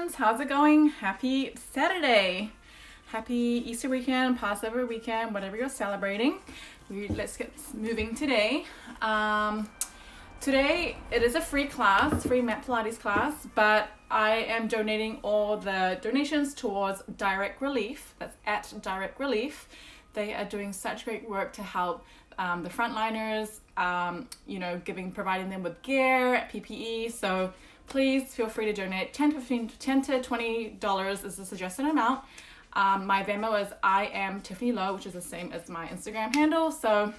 friends, how's it going? Happy Saturday. Happy Easter weekend, Passover weekend, whatever you're celebrating. Let's get moving today. Today it is a free class, free mat Pilates class, but I am donating all the donations towards Direct Relief. That's at Direct Relief. They are doing such great work to help the frontliners, providing them with gear, PPE. So please feel free to donate. $10 to $20 is the suggested amount. My Venmo is I am Tiffany Low, which is the same as my Instagram handle. So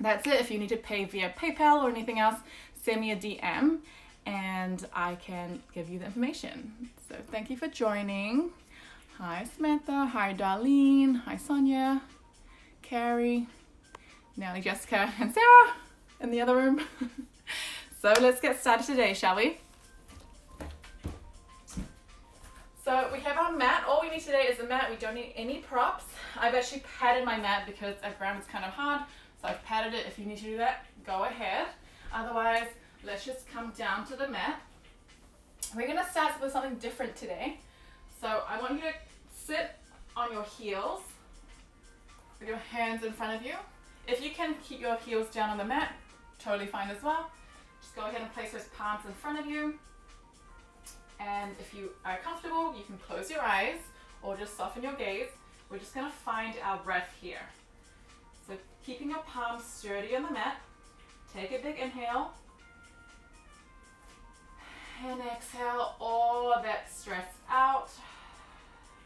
that's it. If you need to pay via PayPal or anything else, send me a DM and I can give you the information. So thank you for joining. Hi Samantha, hi Darlene, hi Sonia, Carrie, Nellie, Jessica, and Sarah in the other room. So let's get started today, shall we? So we have our mat. All we need today is a mat. We don't need any props. I've actually padded my mat because at ground it's kind of hard. So I've padded it. If you need to do that, go ahead. Otherwise, let's just come down to the mat. We're going to start with something different today. So I want you to sit on your heels with your hands in front of you. If you can keep your heels down on the mat, totally fine as well. Just go ahead and place those palms in front of you. And if you are comfortable, you can close your eyes or just soften your gaze. We're just going to find our breath here. So keeping your palms sturdy on the mat. Take a big inhale. And exhale all that stress out.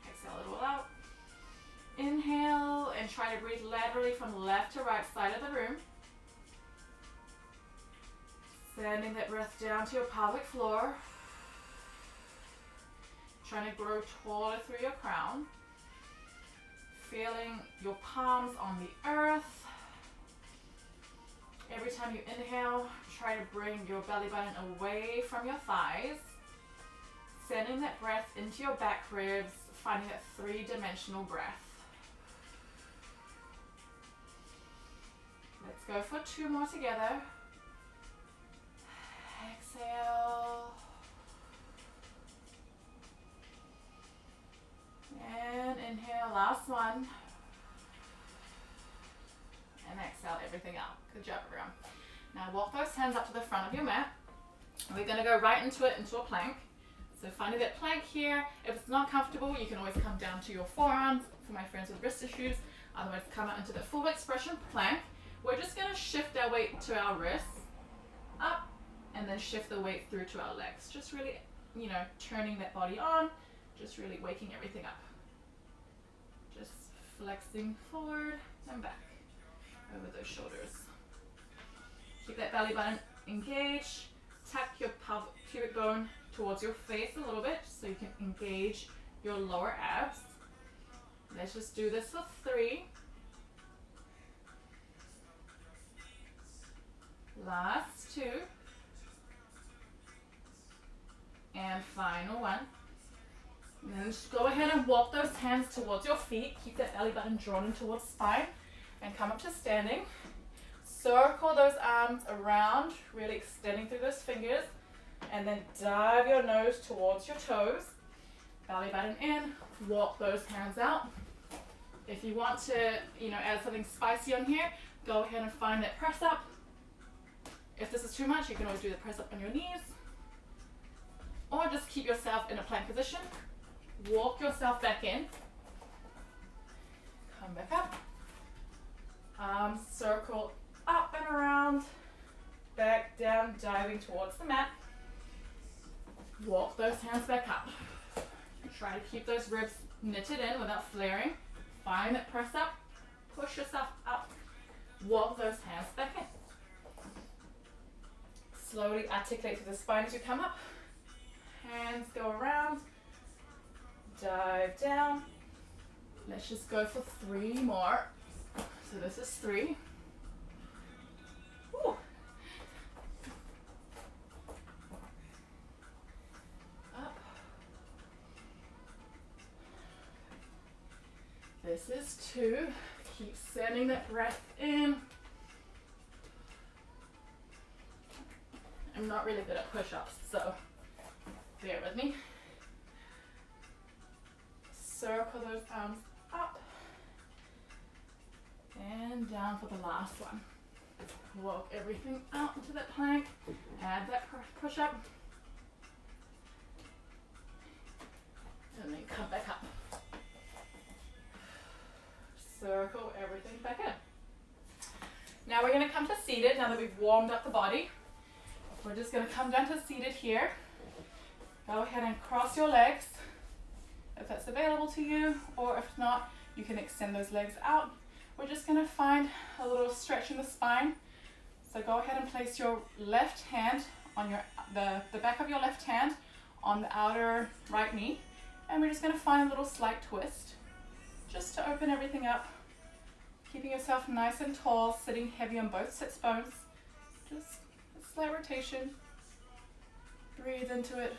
Exhale it all out. Inhale and try to breathe laterally from left to right side of the room. Sending that breath down to your pelvic floor. Trying to grow taller through your crown. Feeling your palms on the earth. Every time you inhale, try to bring your belly button away from your thighs. Sending that breath into your back ribs, finding that three-dimensional breath. Let's go for two more together. Exhale. And inhale, last one. And exhale everything out. Good job, everyone. Now walk those hands up to the front of your mat. We're going to go right into a plank. So finding that plank here. If it's not comfortable, you can always come down to your forearms. For my friends with wrist issues, otherwise come out into the full expression plank. We're just going to shift our weight to our wrists, up, and then shift the weight through to our legs. Just really, turning that body on, just really waking everything up. Just flexing forward and back over those shoulders. Keep that belly button engaged. Tuck your pubic bone towards your face a little bit so you can engage your lower abs. Let's just do this for 3. Last 2. And final 1. And then just go ahead and walk those hands towards your feet. Keep that belly button drawn in towards spine. And come up to standing. Circle those arms around, really extending through those fingers. And then dive your nose towards your toes. Belly button in. Walk those hands out. If you want to, add something spicy on here, go ahead and find that press up. If this is too much, you can always do the press up on your knees. Or just keep yourself in a plank position. Walk yourself back in. Come back up. Arms circle up and around. Back down, diving towards the mat. Walk those hands back up. Try to keep those ribs knitted in without flaring. Find that press up. Push yourself up. Walk those hands back in. Slowly articulate through the spine as you come up. Hands go around. Dive down. Let's just go for 3 more. So this is 3. Woo. Up. This is 2. Keep sending that breath in. I'm not really good at push-ups, so bear with me. of those arms up and down for the last one. Walk everything out into that plank, add that push up, and then come back up. Circle everything back in. Now we're going to come to seated. Now that we've warmed up the body, we're just going to come down to seated here. Go ahead and cross your legs if that's available to you, or if not, you can extend those legs out. We're just going to find a little stretch in the spine. So go ahead and place your left hand on the back of your left hand on the outer right knee, and we're just going to find a little slight twist just to open everything up, keeping yourself nice and tall, sitting heavy on both sits bones. Just a slight rotation. Breathe into it.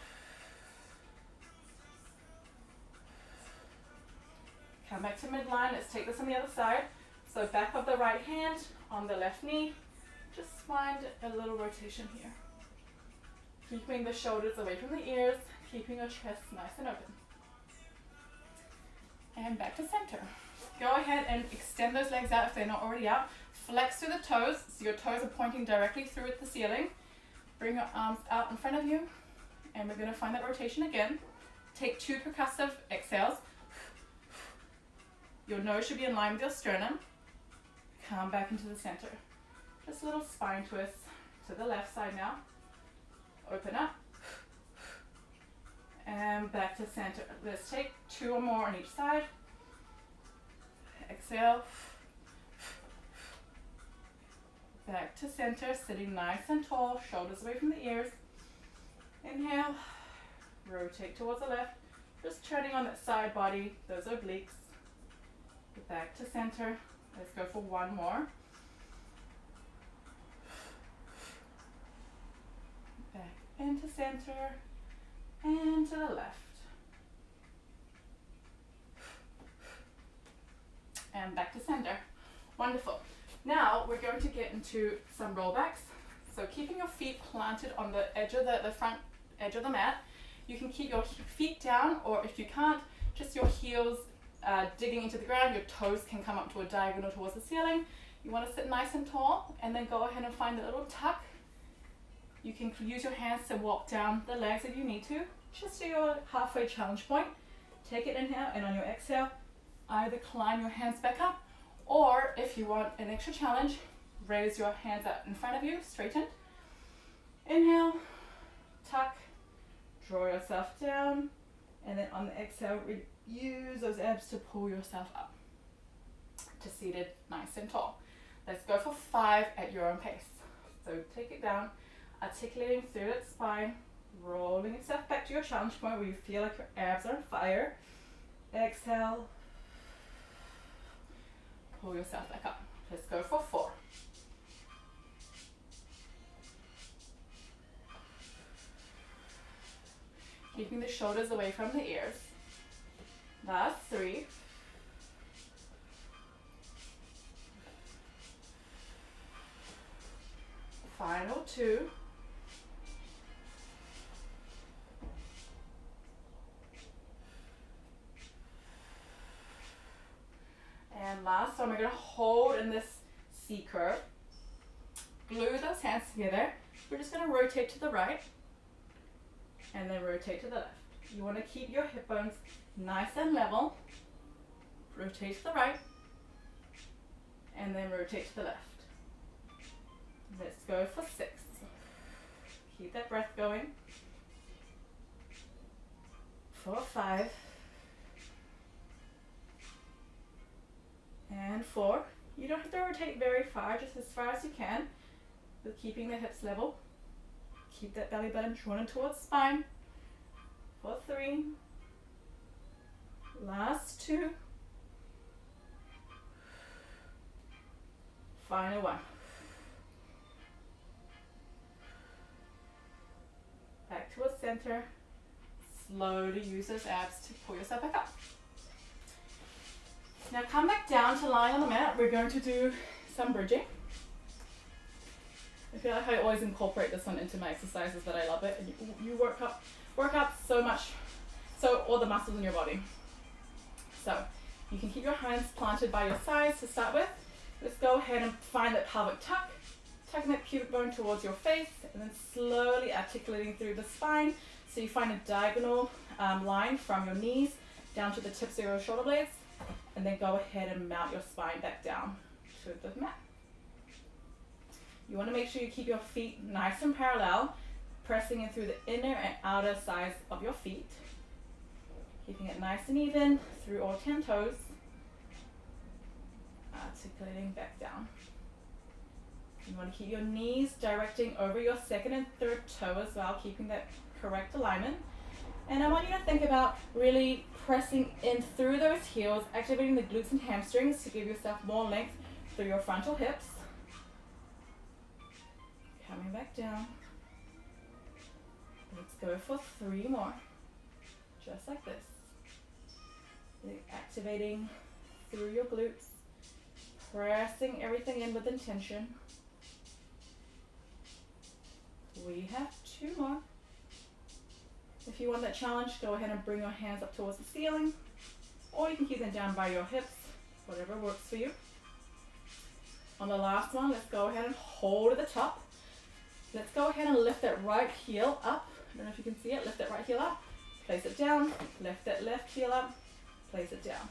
Come back to midline. Let's take this on the other side. So back of the right hand on the left knee. Just find a little rotation here. Keeping the shoulders away from the ears, keeping your chest nice and open. And back to center. Go ahead and extend those legs out if they're not already out. Flex through the toes, so your toes are pointing directly through at the ceiling. Bring your arms out in front of you, and we're going to find that rotation again. Take 2 percussive exhales. Your nose should be in line with your sternum. Come back into the center. Just a little spine twist to the left side now. Open up. And back to center. Let's take 2 or more on each side. Exhale. Back to center, sitting nice and tall, shoulders away from the ears. Inhale. Rotate towards the left. Just turning on that side body, those obliques. Back to center. Let's go for 1 more. Back into center and to the left. And back to center. Wonderful. Now we're going to get into some rollbacks. So keeping your feet planted on the edge of the front edge of the mat. You can keep your feet down, or if you can't, just your heels digging into the ground. Your toes can come up to a diagonal towards the ceiling. You want to sit nice and tall, and then go ahead and find a little tuck. You can use your hands to walk down the legs if you need to. Just to your halfway challenge point. Take it inhale, and on your exhale, either climb your hands back up, or if you want an extra challenge, raise your hands up in front of you, straightened. Inhale, tuck, draw yourself down, and then on the exhale, use those abs to pull yourself up to seated nice and tall. Let's go for 5 at your own pace. So take it down, articulating through that spine, rolling yourself back to your challenge point where you feel like your abs are on fire. Exhale, pull yourself back up. Let's go for 4. Keeping the shoulders away from the ears. Last 3. Final 2. And last one, we're going to hold in this C curve. Glue those hands together. We're just going to rotate to the right and then rotate to the left. You want to keep your hip bones nice and level. Rotate to the right and then rotate to the left. Let's go for 6. Keep that breath going. For 5. And 4. You don't have to rotate very far, just as far as you can, with keeping the hips level. Keep that belly button drawn in towards spine. For 3. Last 2. Final 1. Back to a center. Slowly use those abs to pull yourself back up. Now come back down to lying on the mat. We're going to do some bridging. I feel like I always incorporate this one into my exercises, but I love it. And you work up so much, so all the muscles in your body. So you can keep your hands planted by your sides to start with. Let's go ahead and find that pelvic tuck, tucking that pubic bone towards your face, and then slowly articulating through the spine. So you find a diagonal line from your knees down to the tips of your shoulder blades, and then go ahead and mount your spine back down to the mat. You want to make sure you keep your feet nice and parallel, pressing in through the inner and outer sides of your feet. Keeping it nice and even through all 10 toes. Articulating back down. You want to keep your knees directing over your second and third toe as well, keeping that correct alignment. And I want you to think about really pressing in through those heels, activating the glutes and hamstrings to give yourself more length through your frontal hips. Coming back down. Let's go for 3 more. Just like this. Activating through your glutes, pressing everything in with intention. We have 2 more. If you want that challenge, go ahead and bring your hands up towards the ceiling, or you can keep them down by your hips, whatever works for you. On the last one, let's go ahead and hold at the top. Let's go ahead and lift that right heel up. I don't know if you can see it. Lift that right heel up, place it down, lift that left heel up, place it down.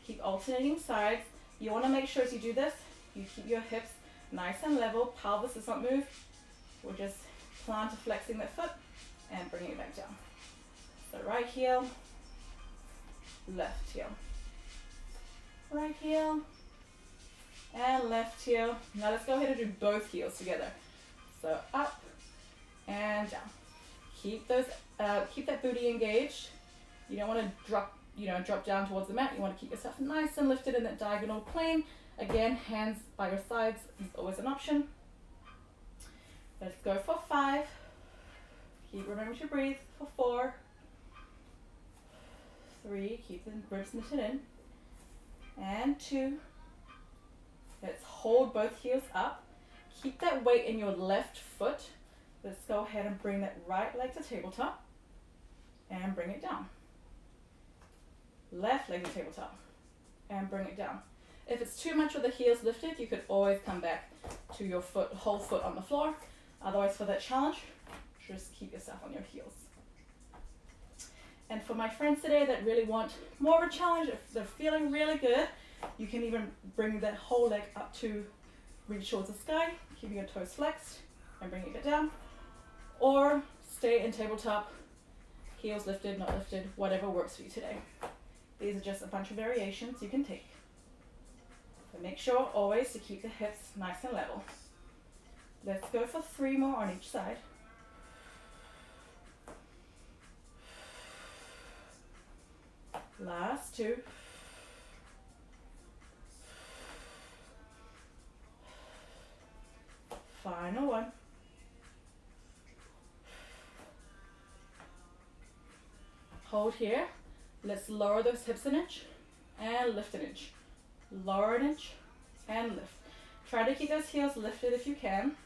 Keep alternating sides. You want to make sure as you do this, you keep your hips nice and level, pelvis does not move. We're just plantar flexing that foot and bringing it back down. So right heel, left heel. Right heel and left heel. Now let's go ahead and do both heels together. So up and down. Keep that booty engaged. You don't want to drop down towards the mat. You want to keep yourself nice and lifted in that diagonal plane. Again, hands by your sides is always an option. Let's go for 5. Keep remembering to breathe for 4. 3, keep the ribs knitted in. And 2. Let's hold both heels up. Keep that weight in your left foot. Let's go ahead and bring that right leg to tabletop and bring it down. Left leg to tabletop and bring it down. If it's too much with the heels lifted, you could always come back to your whole foot on the floor. Otherwise, for that challenge, just keep yourself on your heels. And for my friends today that really want more of a challenge, if they're feeling really good, you can even bring that whole leg up to reach towards the sky, keeping your toes flexed and bringing it down. Or stay in tabletop, heels lifted, not lifted, whatever works for you today. These are just a bunch of variations you can take. But make sure always to keep the hips nice and level. Let's go for 3 more on each side. Last 2. Final 1. Hold here. Let's lower those hips an inch and lift an inch. Lower an inch and lift. Try to keep those heels lifted if you can.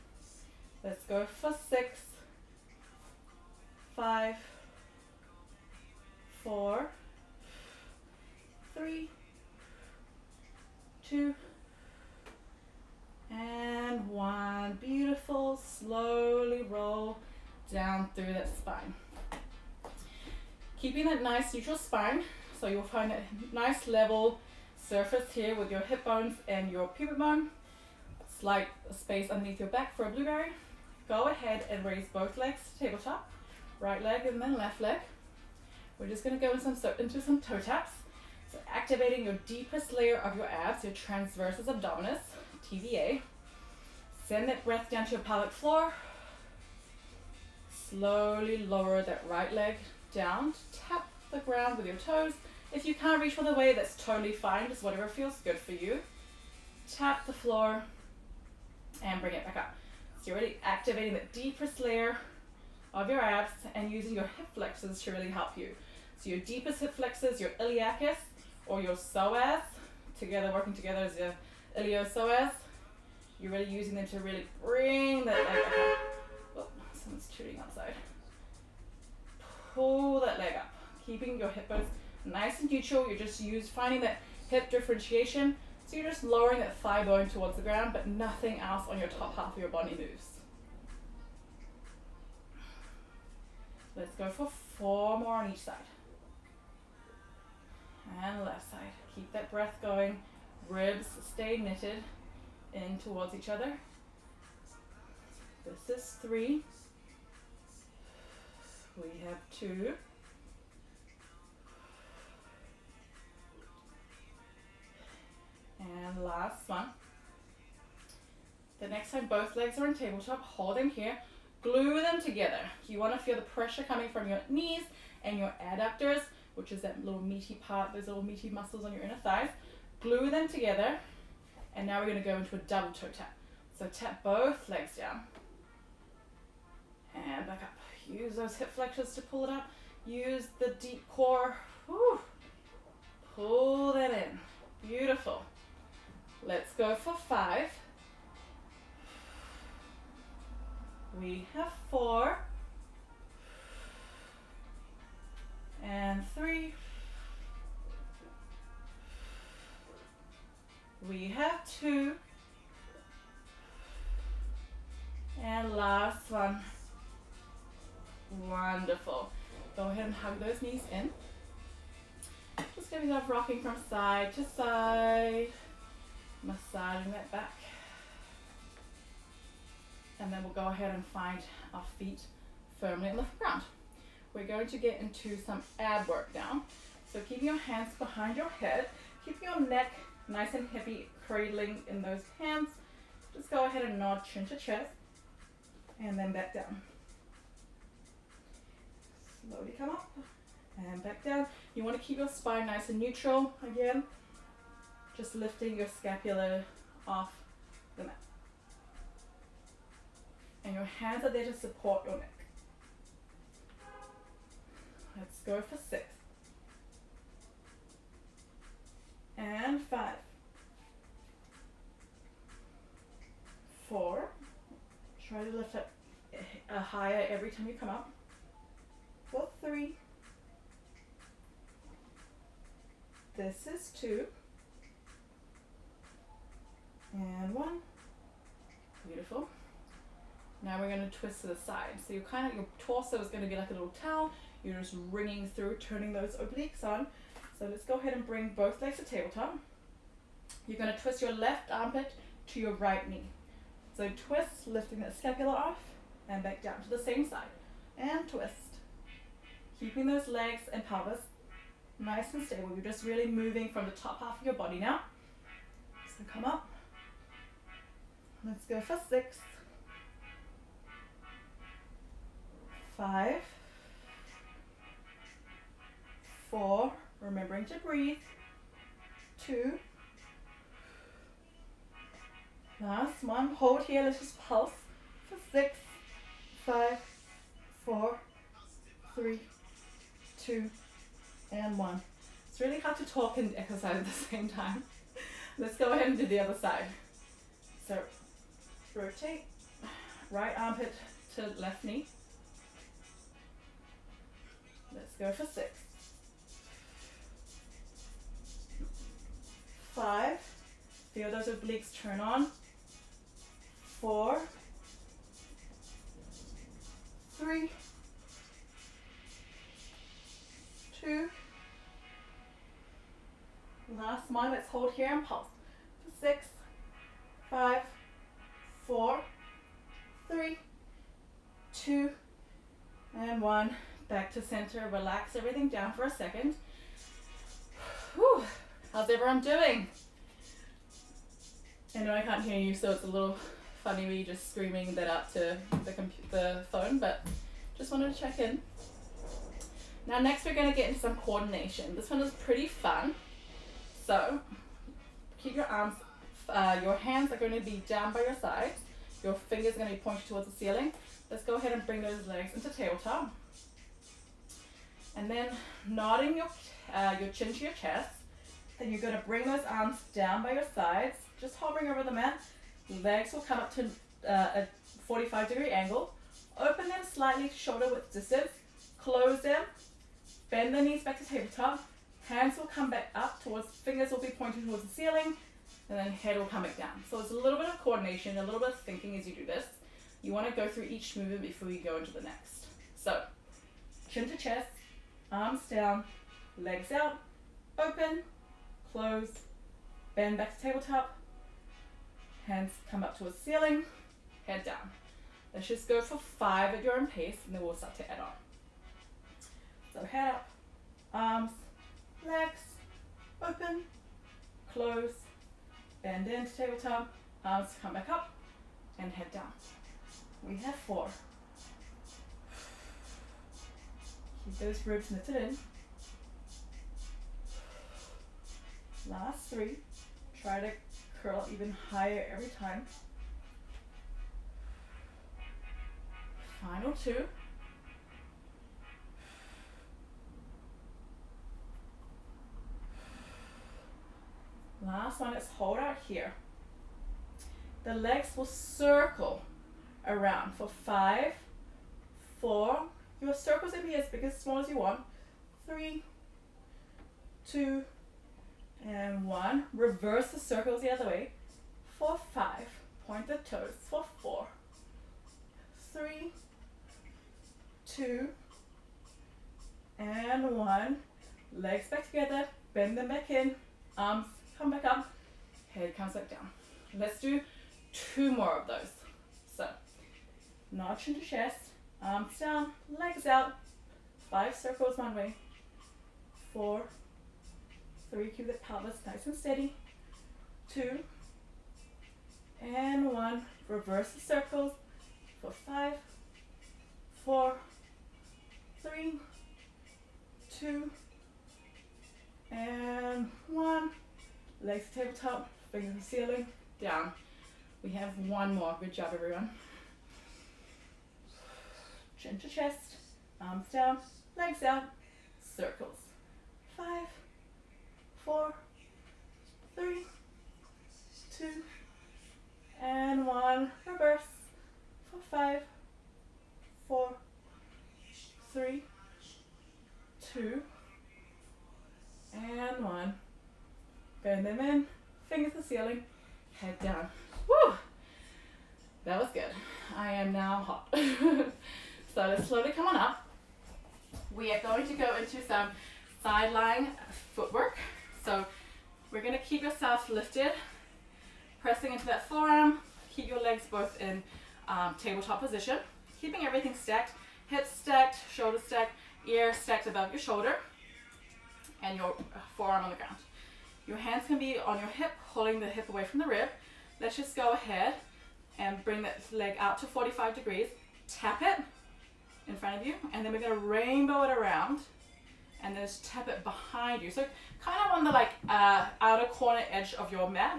Let's go for 6, 5, 4, 3, 2, and 1. Beautiful. Slowly roll down through that spine. Keeping that nice neutral spine, so you'll find a nice level surface here with your hip bones and your pubic bone. Slight space underneath your back for a blueberry. Go ahead and raise both legs to tabletop. Right leg and then left leg. We're just going to go into some toe taps. So activating your deepest layer of your abs, your transversus abdominis, TVA. Send that breath down to your pelvic floor. Slowly lower that right leg down. Tap the ground with your toes. If you can't reach all the way, that's totally fine. Just whatever feels good for you. Tap the floor and bring it back up. So you're really activating the deepest layer of your abs and using your hip flexors to really help you. So your deepest hip flexors, your iliacus or your psoas, working together as your iliopsoas. You're really using them to really bring that leg up. Oh, someone's tooting outside. Pull that leg up, keeping your hip bones nice and neutral. You're just finding that hip differentiation. So you're just lowering that thigh bone towards the ground, but nothing else on your top half of your body moves. Let's go for 4 more on each side. And left side. Keep that breath going. Ribs stay knitted in towards each other. This is 3. We have 2. And last one. The next time both legs are on tabletop, hold them here. Glue them together. You want to feel the pressure coming from your knees and your adductors, which is that little meaty part, those little meaty muscles on your inner thighs. Glue them together. And now we're going to go into a double toe tap. So tap both legs down. And back up. Use those hip flexors to pull it up. Use the deep core. Whew. Pull that in. Beautiful. Let's go for 5. We have 4. And 3. We have 2. And last one. Wonderful. Go ahead and hug those knees in. Just give yourself rocking from side to side. Massaging that back. And then we'll go ahead and find our feet firmly on the ground. We're going to get into some ab work now. So keep your hands behind your head. Keep your neck nice and heavy, cradling in those hands. Just go ahead and nod chin to chest. And then back down. Slowly come up and back down. You want to keep your spine nice and neutral again. Just lifting your scapula off the mat. And your hands are there to support your neck. Let's go for 6. And 5. 4. Try to lift up higher every time you come up. For 3. This is 2. And 1. Beautiful. Now we're going to twist to the side. So your torso is going to be like a little towel. You're just wringing through, turning those obliques on. So let's go ahead and bring both legs to tabletop. You're going to twist your left armpit to your right knee. So twist, lifting that scapula off and back down to the same side. And twist. Keeping those legs and pelvis nice and stable. You're just really moving from the top half of your body now. So come up. Let's go for 6. 5. 4. Remembering to breathe. 2. Last one. Hold here. Let's just pulse for 6. 5. 4. 3. 2. And 1. It's really hard to talk and exercise at the same time. Let's go ahead and do the other side. So rotate, right armpit to left knee. Let's go for 6. 5. Feel those obliques turn on. 4. 3. 2. Last one. Let's hold here and pulse. 6. 5. 4. 3. 2. And 1. Back to center. Relax everything down for a second. Whew. How's everyone doing? I know I can't hear you, so it's a little funny me just screaming that out to the phone, but just wanted to check in. Now next we're going to get into some coordination. This one is pretty fun. So keep your arms, your hands are going to be down by your sides. Your fingers are going to be pointed towards the ceiling. Let's go ahead and bring those legs into tabletop. And then nodding your chin to your chest. Then you're going to bring those arms down by your sides, just hovering over the mat. Legs will come up to a 45-degree angle. Open them slightly, shoulder width distance. Close them. Bend the knees back to tabletop. Hands will come back up towards, fingers will be pointing towards the ceiling, and then head will come back down. So it's a little bit of coordination, a little bit of thinking as you do this. You want to go through each movement before you go into the next. So, chin to chest, arms down, legs out, open, close, bend back to tabletop, hands come up towards the ceiling, head down. Let's just go for 5 at your own pace, and then we'll start to add on. So head up, arms, legs, open, close, bend into tabletop, arms come back up, and head down. We have 4. Keep those ribs knitted in. Last 3. Try to curl even higher every time. Final 2. Last one, let's hold out here. The legs will circle around for 5, 4. Your circles can be as big as small as you want. 3, 2, and 1. Reverse the circles the other way. For 5. Point the toes for 4, 3, 2, and 1. Legs back together. Bend them back in. Arms come back up. Head comes back down. Let's do 2 more of those. So, notch into chest. Arms down. Legs out. 5 circles one way. 4, 3. Keep the pelvis nice and steady. 2, and 1. Reverse the circles for 5, 4, 3, 2, and 1. Legs to tabletop, fingers to the ceiling, down. We have 1 more. Good job, everyone. Chin to chest, arms down, legs out, circles. 5, 4, 3, 2, and 1. Reverse for 5, 4, 3, 2, and 1. Bend them in, fingers to the ceiling, head down. Woo! That was good. I am now hot. So let's slowly come on up. We are going to go into some side lying footwork. So we're going to keep yourself lifted, pressing into that forearm. Keep your legs both in tabletop position, keeping everything stacked, hips stacked, shoulder stacked, ear stacked above your shoulder, and your forearm on the ground. Your hands can be on your hip, holding the hip away from the rib. Let's just go ahead and bring that leg out to 45 degrees. Tap it in front of you, and then we're going to rainbow it around, and then just tap it behind you. So kind of on the outer corner edge of your mat,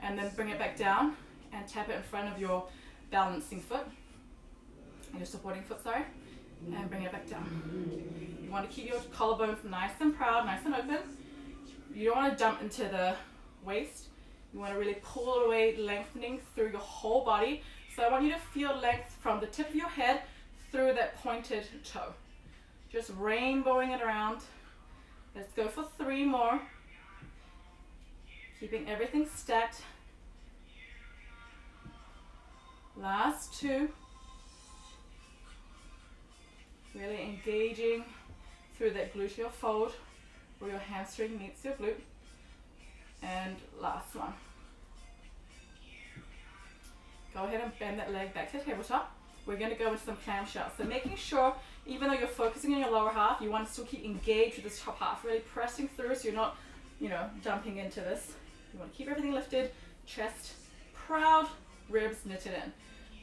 and then bring it back down and tap it in front of your balancing foot, your supporting foot, sorry, and bring it back down. You want to keep your collarbones nice and proud, nice and open. You don't want to dump into the waist. You want to really pull it away, lengthening through your whole body. So I want you to feel length from the tip of your head through that pointed toe. Just rainbowing it around. Let's go for 3 more. Keeping everything stacked. Last 2. Really engaging through that gluteal fold where your hamstring meets your glute. And last one. Go ahead and bend that leg back to the tabletop. We're going to go into some clamshells. So making sure, even though you're focusing on your lower half, you want to still keep engaged with this top half, really pressing through so you're not, dumping into this. You want to keep everything lifted, chest proud, ribs knitted in.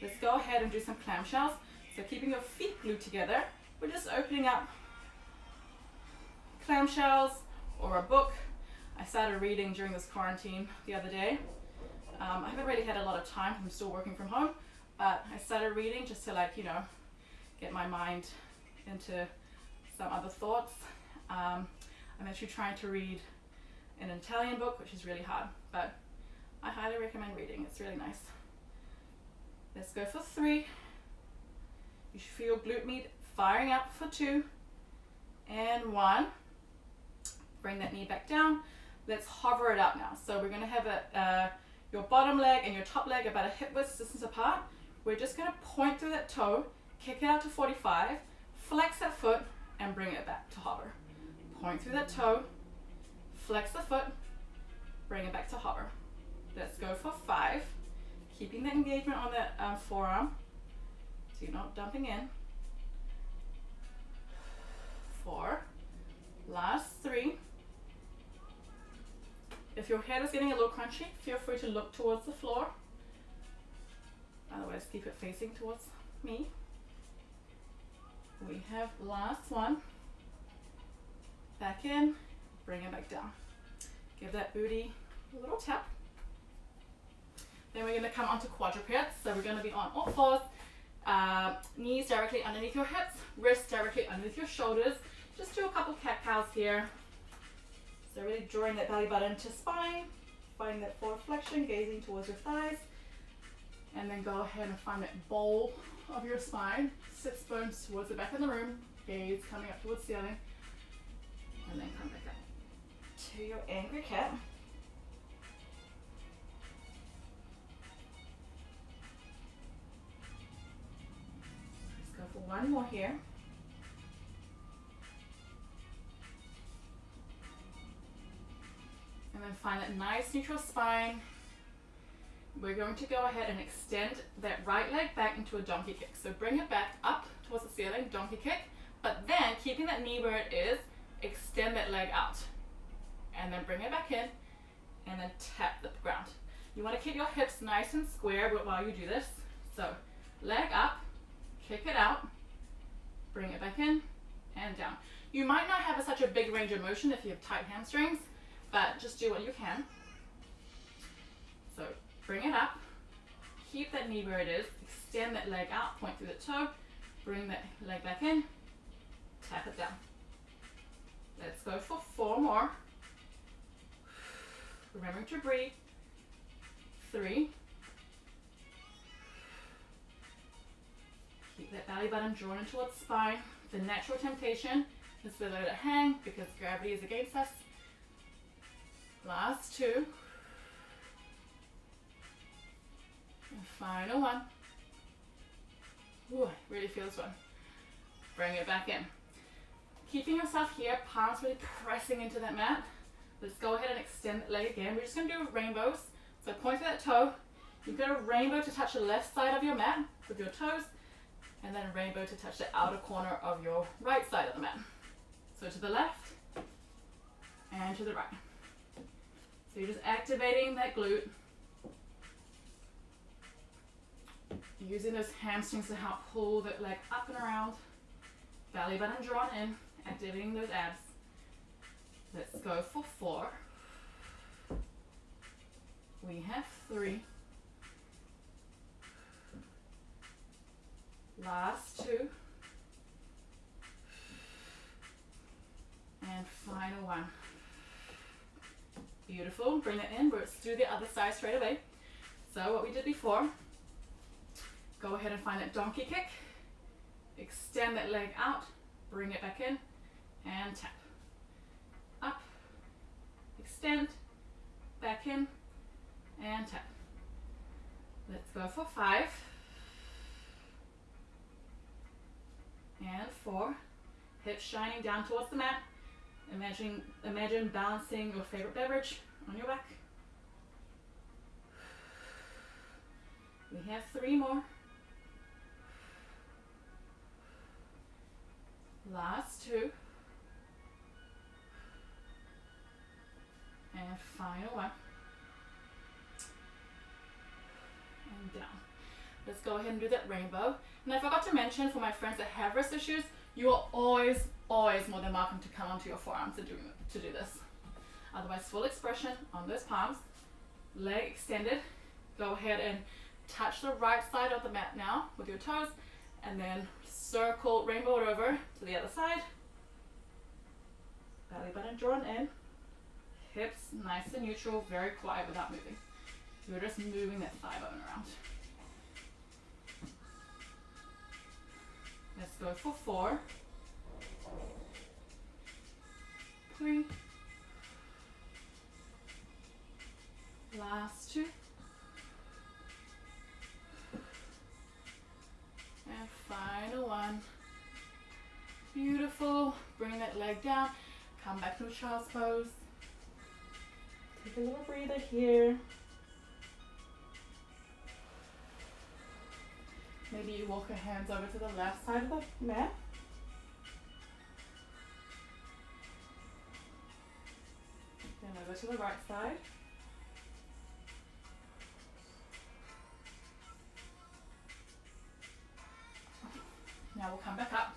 Let's go ahead and do some clamshells. So keeping your feet glued together, we're just opening up clamshells or a book. I started reading during this quarantine the other day. I haven't really had a lot of time. I'm still working from home, but I started reading just to get my mind into some other thoughts. I'm actually trying to read an Italian book, which is really hard, but I highly recommend reading. It's really nice. Let's go for 3. You should feel glute med firing up for 2 and 1. Bring that knee back down. Let's hover it up now. So we're going to have your bottom leg and your top leg about a hip width distance apart. We're just going to point through that toe, kick it out to 45, flex that foot, and bring it back to hover. Point through that toe, flex the foot, bring it back to hover. Let's go for 5. Keeping that engagement on that forearm, so you're not dumping in. 4. Last 3. If your head is getting a little crunchy, feel free to look towards the floor. Otherwise, keep it facing towards me. We have last 1. Back in, bring it back down. Give that booty a little tap. Then we're going to come onto quadrupeds. So we're going to be on all fours, knees directly underneath your hips, wrists directly underneath your shoulders. Just do a couple cat-cows here. So really drawing that belly button to spine, finding that forward flexion, gazing towards your thighs. And then go ahead and find that bowl of your spine. Sits bones towards the back of the room, gaze coming up towards the ceiling. And then come back up to your angry cat. Let's go for one more here. And then find that nice neutral spine. We're going to go ahead and extend that right leg back into a donkey kick. So bring it back up towards the ceiling, donkey kick, but then keeping that knee where it is, extend that leg out. And then bring it back in, and then tap the ground. You want to keep your hips nice and square while you do this. So leg up, kick it out, bring it back in, and down. You might not have such a big range of motion if you have tight hamstrings, but just do what you can. So bring it up, keep that knee where it is, extend that leg out, point through the toe, bring that leg back in, tap it down. Let's go for 4 more. Remembering to breathe. 3. Keep that belly button drawn in towards the spine. The natural temptation is to let it hang because gravity is against us. Last 2. And final 1. Ooh, I really feel this one. Bring it back in. Keeping yourself here, palms really pressing into that mat. Let's go ahead and extend that leg again. We're just going to do rainbows. So point to that toe. You've got a rainbow to touch the left side of your mat with your toes, and then a rainbow to touch the outer corner of your right side of the mat. So to the left and to the right. So you're just activating that glute, using those hamstrings to help pull that leg up and around, belly button drawn in, activating those abs. Let's go for 4. We have 3. Last 2. And final 1. Beautiful. Bring it in. Let's do the other side straight away. So what we did before, go ahead and find that donkey kick. Extend that leg out. Bring it back in. And tap. Up. Extend. Back in. And tap. Let's go for 5. And 4. Hips shining down towards the mat. Imagine balancing your favorite beverage on your back. We have 3 more. Last 2. And final 1. And down. Let's go ahead and do that rainbow. And I forgot to mention, for my friends that have wrist issues, you are always more than welcome to come onto your forearms to do this. Otherwise, full expression on those palms. Leg extended. Go ahead and touch the right side of the mat now with your toes, and then circle, rainbow it over to the other side. Belly button drawn in. Hips nice and neutral, very quiet without moving. You're just moving that thigh bone around. Let's go for 4. 3. bring that leg down, come back to a child's pose. Take a little breather here. Maybe you walk your hands over to the left side of the mat. Then over to the right side. Now we'll come back up.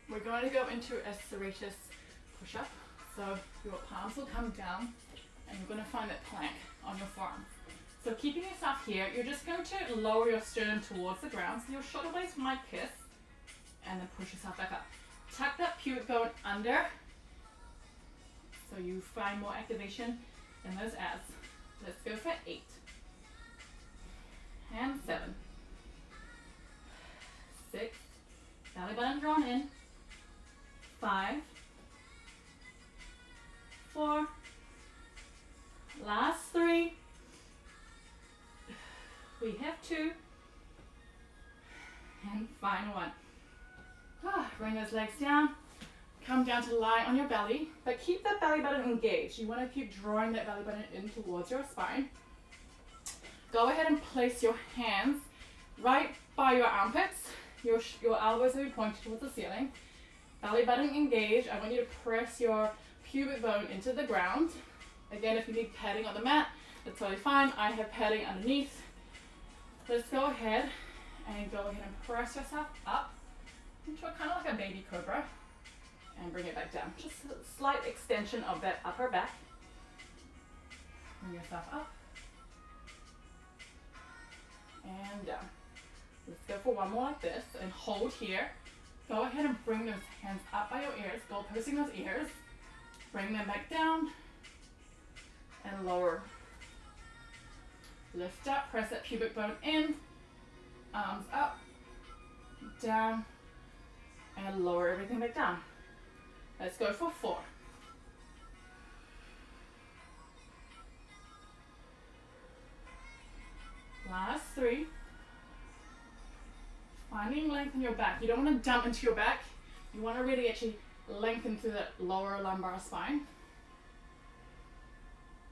We're going to go into a serratus push-up. So your palms will come down and you're going to find that plank on your forearm. So keeping yourself here, you're just going to lower your sternum towards the ground so your shoulder blades might kiss, and then push yourself back up. Tuck that pubic bone under so you find more activation in those abs. Let's go for 8 and 7, 6, belly button drawn in, 5, 4, last 3, we have 2, and final 1. Bring those legs down, come down to lie on your belly, but keep that belly button engaged. You want to keep drawing that belly button in towards your spine. Go ahead and place your hands right by your armpits. Your elbows will be pointed towards the ceiling. Belly button engaged. I want you to press your pubic bone into the ground. Again, if you need padding on the mat, that's totally fine. I have padding underneath. Let's go ahead and press yourself up into a kind of like a baby cobra and bring it back down. Just a slight extension of that upper back. Bring yourself up and down. Let's go for one more like this and hold here. Go ahead and bring those hands up by your ears, goal posting those ears. Bring them back down and lower. Lift up, press that pubic bone in, arms up, down, and lower everything back down. Let's go for 4. Last 3. Finding length in your back. You don't want to dump into your back. You want to really actually lengthen through that lower lumbar spine.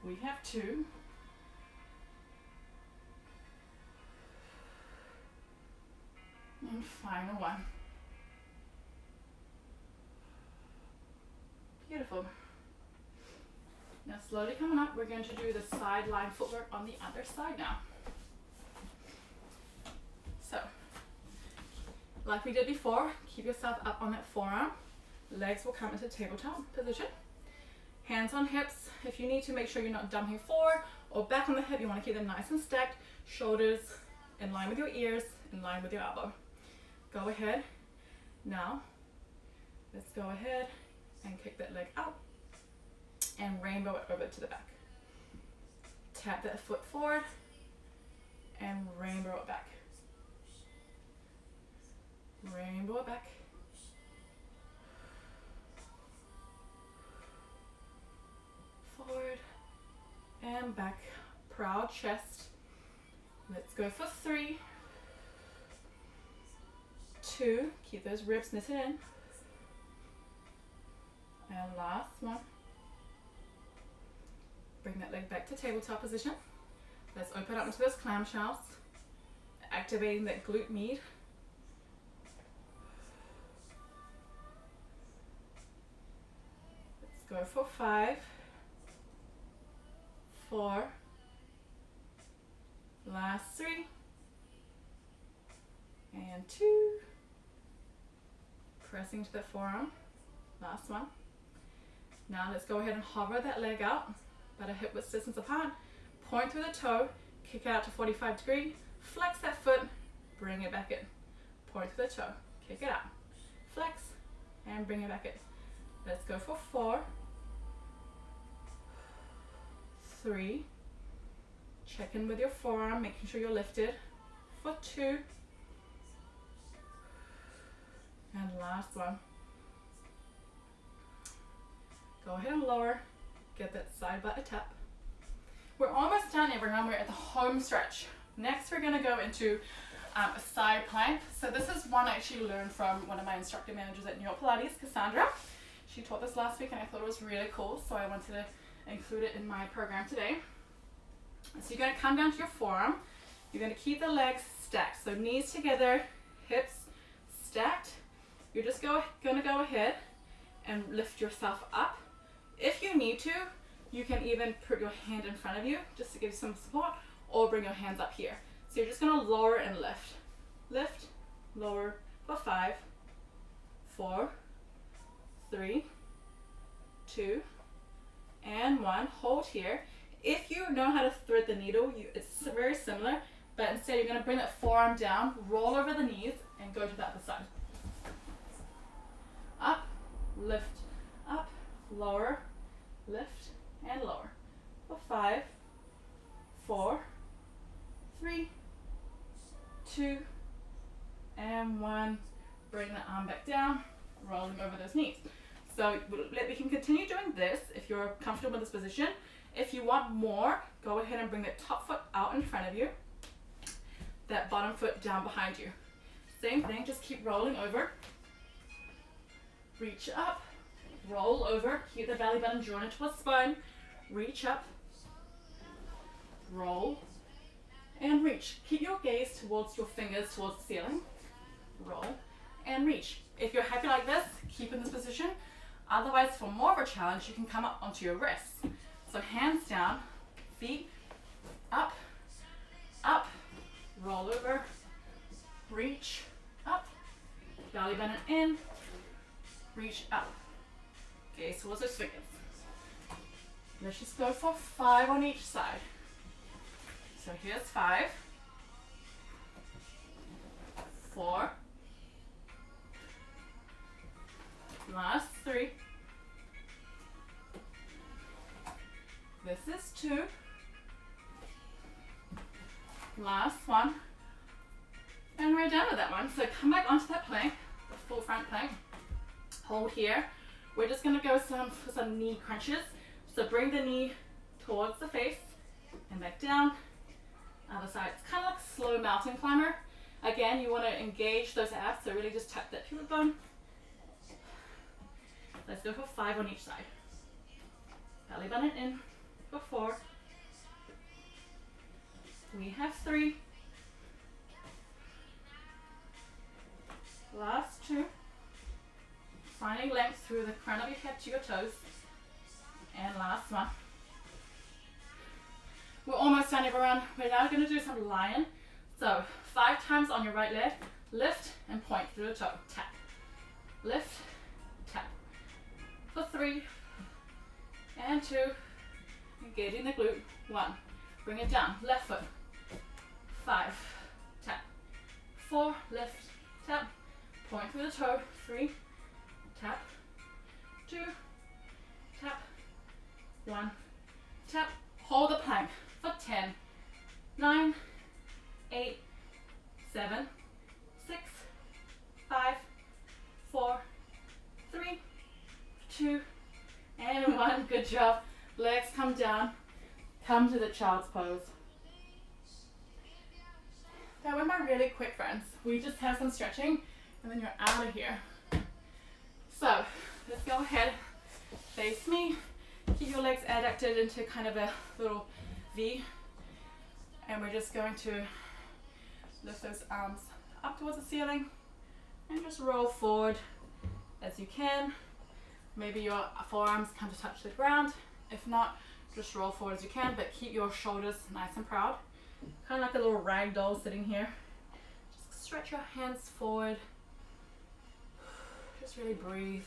We have 2. And final 1. Beautiful. Now slowly coming up, we're going to do the sideline footwork on the other side now. So, like we did before, keep yourself up on that forearm. Legs will come into tabletop position. Hands on hips. If you need to, make sure you're not dumping forward or back on the hip. You want to keep them nice and stacked. Shoulders in line with your ears, in line with your elbow. Go ahead. Now, let's go ahead and kick that leg out and rainbow it over to the back. Tap that foot forward and rainbow it back. Rainbow it back. Forward and back. Proud chest. Let's go for 3, 2, keep those ribs knitted in. And last 1. Bring that leg back to tabletop position. Let's open up into those clamshells, activating that glute med. Let's go for 5, 4, last 3, and 2. Pressing to the forearm, last 1. Now let's go ahead and hover that leg out, about a hip width distance apart. Point through the toe, kick out to 45 degree, flex that foot, bring it back in. Point through the toe, kick it out, flex, and bring it back in. Let's go for 4, 3, check in with your forearm, making sure you're lifted, for 2, and last 1. Go ahead and lower, get that side butt a tap. We're almost done, everyone. We're at the home stretch. Next, we're going to go into a side plank. So this is one I actually learned from one of my instructor managers at New York Pilates, Cassandra. She taught this last week and I thought it was really cool, so I wanted to include it in my program today. So you're going to come down to your forearm. You're going to keep the legs stacked. So knees together, hips stacked. You're just going to go ahead and lift yourself up. If you need to, you can even put your hand in front of you just to give you some support, or bring your hands up here. So you're just going to lower and lift. Lift, lower for 5, 4, 3, 2, and 1. Hold here. If you know how to thread the needle, it's very similar, but instead you're going to bring that forearm down, roll over the knees, and go to the other side. Up, lift, up, lower, lift, and lower. For 5, 4, 3, 2, and 1. Bring the arm back down, rolling over those knees. So we can continue doing this if you're comfortable in this position. If you want more, go ahead and bring that top foot out in front of you, that bottom foot down behind you. Same thing, just keep rolling over. Reach up, roll over, keep the belly button drawn into a spine. Reach up, roll, and reach. Keep your gaze towards your fingers, towards the ceiling. Roll and reach. If you're happy like this, keep in this position. Otherwise, for more of a challenge, you can come up onto your wrists. So hands down, feet up, up, roll over, reach, up, belly button in, reach up. Gaze towards those fingers. Let's just go for 5 on each side. So here's 5, 4, last 3, this is 2, last 1, and we're done with that one. So come back onto that plank, the full front plank, hold here. We're just going to go for some knee crunches. So bring the knee towards the face and back down. Other side. It's kind of like a slow mountain climber. Again, you want to engage those abs, so really just tap that pubic bone. Let's go for 5 on each side. Belly button in for 4. We have 3. Last 2. Finding length through the crown of your head to your toes. And last 1. We're almost done, everyone. We're now going to do some lion. So 5 times on your right leg, lift and point through the toe. Tap, lift, tap. For 3 and 2, engaging the glute. 1, bring it down, left foot. 5, tap. 4, lift, tap, point through the toe. 3, tap, 2, tap, 1, tap. Hold the plank for 10, 9, 8, 7, 6, 5, 4, 3, 2, and 1. Good job. Legs come down. Come to the child's pose. That went by really quick, friends. We just have some stretching and then you're out of here. So let's go ahead, face me. Keep your legs adducted into kind of a little V. And we're just going to lift those arms up towards the ceiling and just roll forward as you can. Maybe your forearms come to touch the ground. If not, just roll forward as you can, but keep your shoulders nice and proud. Kind of like a little rag doll sitting here. Just stretch your hands forward. Just really breathe.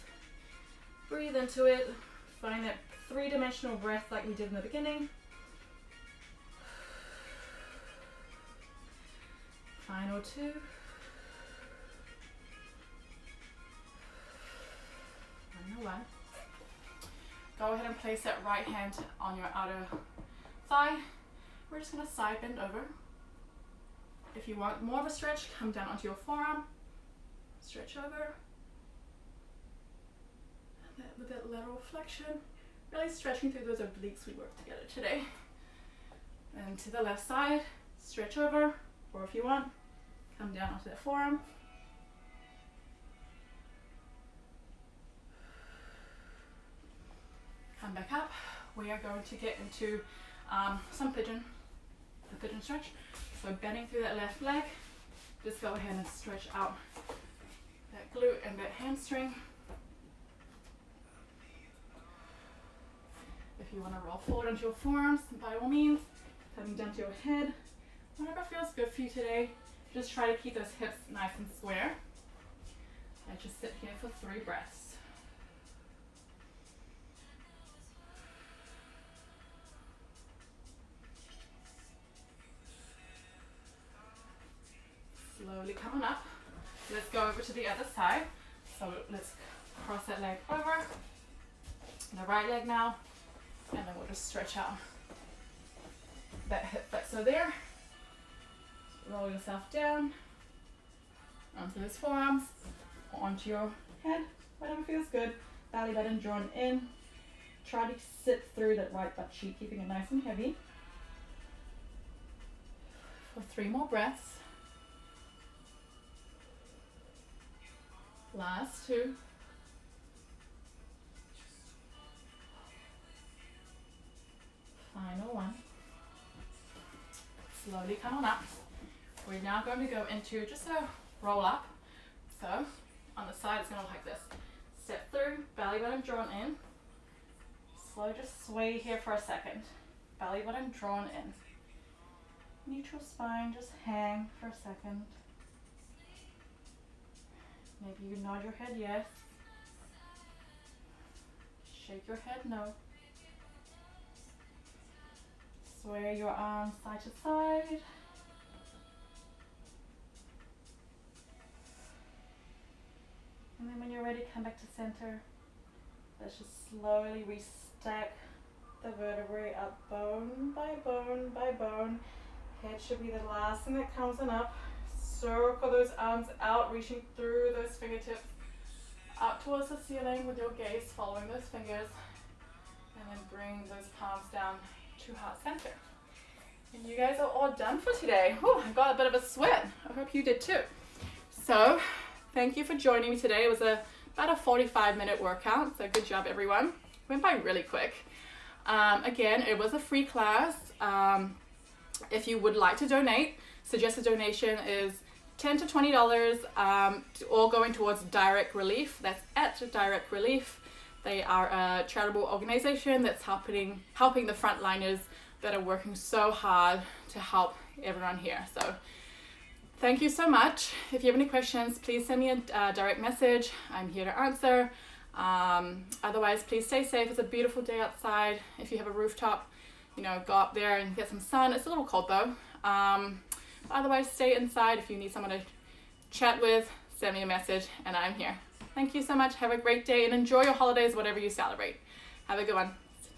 Breathe into it. Find that 3-dimensional breath like we did in the beginning. Final 2. Final 1. Go ahead and place that right hand on your outer thigh. We're just going to side bend over. If you want more of a stretch, come down onto your forearm. Stretch over. And with that lateral flexion, really stretching through those obliques we worked together today. And to the left side, stretch over, or if you want, come down onto that forearm. we are going to get into the pigeon stretch. So bending through that left leg, just go ahead and stretch out that glute and that hamstring. If you want to roll forward onto your forearms, by all means, coming down to your head. Whatever feels good for you today, just try to keep those hips nice and square. I just sit here for 3 breaths. Slowly coming up. Let's go over to the other side. So let's cross that leg over. The right leg now. And then we'll just stretch out that hip flexor there. Roll yourself down onto those forearms or onto your head, whatever feels good. Belly button drawn in. Try to sit through that right butt cheek, keeping it nice and heavy. For 3 more breaths. Last 2. Final 1. Slowly come on up. We're now going to go into just a roll up. So on the side it's going to look like this. Step through, belly button drawn in. Slow, just sway here for a second. Belly button drawn in. Neutral spine, just hang for a second. Maybe you nod your head yes. Shake your head no. Sway your arms side to side. And then when you're ready, come back to center. Let's just slowly restack the vertebrae up bone by bone by bone. Head should be the last thing that comes on up. Circle those arms out, reaching through those fingertips up towards the ceiling with your gaze following those fingers. And then bring those palms down to heart center. And you guys are all done for today. Whew, I got a bit of a sweat. I hope you did too. So thank you for joining me today. It was about a 45-minute workout, so good job everyone. Went by really quick. Again, it was a free class. If you would like to donate, suggested donation is $10 to $20, all going towards Direct Relief. That's at Direct Relief. They are a charitable organization that's helping the frontliners that are working so hard to help everyone here. So thank you so much. If you have any questions, please send me a direct message. I'm here to answer. Otherwise, please stay safe. It's a beautiful day outside. If you have a rooftop, go up there and get some sun. It's a little cold though. Otherwise, stay inside. If you need someone to chat with, send me a message and I'm here. Thank you so much. Have a great day and enjoy your holidays, whatever you celebrate. Have a good one.